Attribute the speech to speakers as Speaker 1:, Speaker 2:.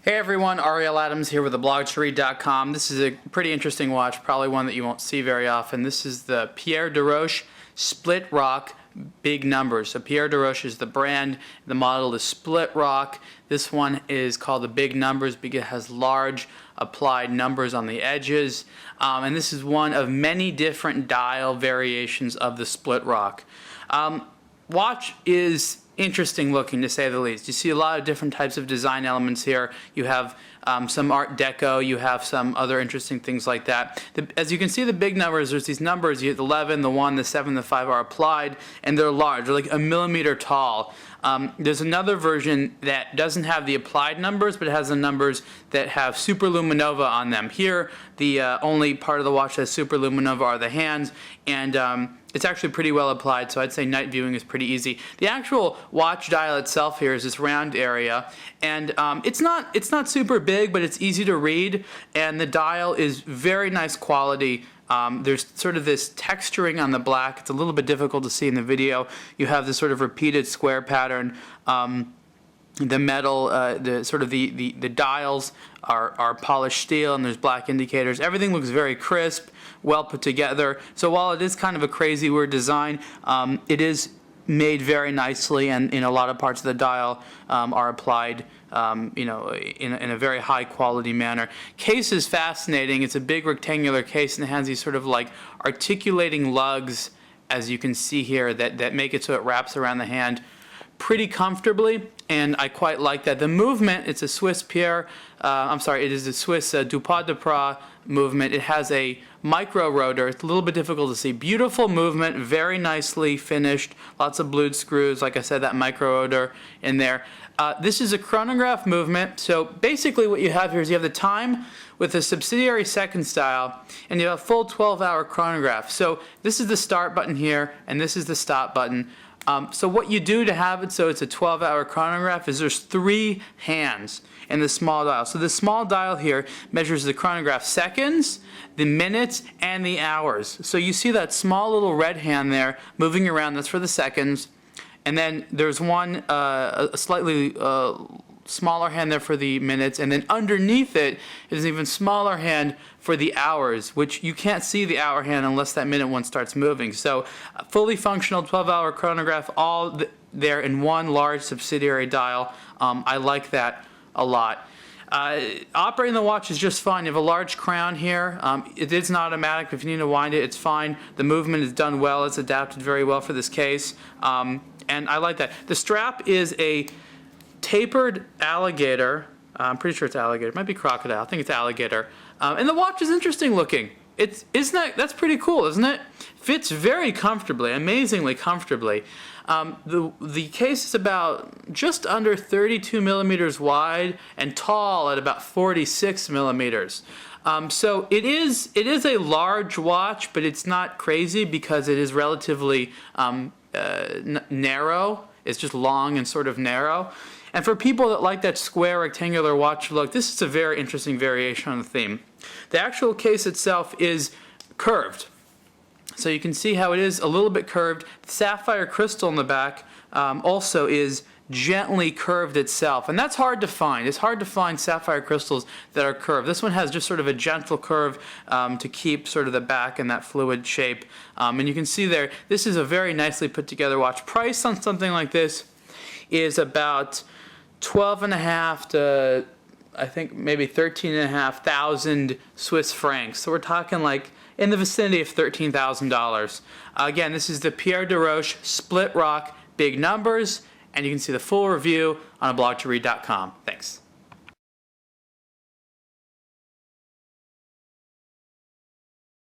Speaker 1: Hey everyone, Ariel Adams here with theblogtoread.com. This is a pretty interesting watch, probably one that you won't see very often. This is the Pierre DeRoche SplitRock Big Numbers. So Pierre DeRoche is the brand, the model is SplitRock. This one is called the Big Numbers because it has large applied numbers on the edges. And this is one of many different dial variations of the SplitRock. Watch is interesting looking, to say the least. You see a lot of different types of design elements here. You have some Art Deco, you have some other interesting things like that. As you can see, the big numbers, there's these numbers, you have the 11, the 1, the 7, the 5 are applied, and they're large. They're like a millimeter tall. There's another version that doesn't have the applied numbers, but it has the numbers that have superluminova on them. Here, the only part of the watch that has superluminova are the hands, and it's actually pretty well applied, so I'd say night viewing is pretty easy. The actual watch dial itself here is this round area, and it's not super big, but it's easy to read, and the dial is very nice quality. There's sort of this texturing on the black. It's a little bit difficult to see in the video. You have this sort of repeated square pattern. The metal, the dials are polished steel, and there's black indicators. Everything looks very crisp, well put together. So while it is kind of a crazy weird design, it is made very nicely, and in a lot of parts of the dial are applied in a very high quality manner. Case is fascinating. It's a big rectangular case, and it has these sort of like articulating lugs, as you can see here, that make it so it wraps around the hand pretty comfortably, and I quite like that. The movement, it's a Swiss Pierre, it is a Swiss Dupont de Pras movement. It has a micro rotor. It's a little bit difficult to see. Beautiful movement, very nicely finished, lots of blued screws, like I said, that micro rotor in there. This is a chronograph movement, so basically what you have here is you have the time with a subsidiary seconds dial, and you have a full 12-hour chronograph. So this is the start button here, and this is the stop button. So what you do to have it so it's a 12-hour chronograph is there's 3 hands in the small dial. So the small dial here measures the chronograph seconds, the minutes, and the hours. So you see that small little red hand there moving around, that's for the seconds. And then there's one, a slightly smaller hand there for the minutes, and then underneath it is an even smaller hand for the hours, which you can't see the hour hand unless that minute one starts moving. So fully functional 12-hour chronograph, all there in one large subsidiary dial. I like that a lot. Operating the watch is just fine. You have a large crown here. It is not automatic. If you need to wind it, it's fine. The movement is done well. It's adapted very well for this case, and I like that. The strap is a tapered alligator. I'm pretty sure it's alligator. It might be crocodile. I think it's alligator. And the watch is interesting looking. That's pretty cool, isn't it? Fits very comfortably, amazingly comfortably. The case is about just under 32 millimeters wide and tall at about 46 millimeters. So it is a large watch, but it's not crazy because it is relatively narrow. It's just long and sort of narrow. And for people that like that square rectangular watch look, this is a very interesting variation on the theme. The actual case itself is curved. So you can see how it is a little bit curved. The sapphire crystal in the back also is gently curved itself, and that's hard to find. It's hard to find sapphire crystals that are curved. This one has just sort of a gentle curve to keep sort of the back in that fluid shape. And you can see there, this is a very nicely put together watch. Price on something like this is about 12.5 to I think maybe 13.5 thousand Swiss francs. So we're talking like in the vicinity of $13,000. Again, this is the Pierre DeRoche SplitRock Big Numbers, and you can see the full review on theblogtoread.com. Thanks.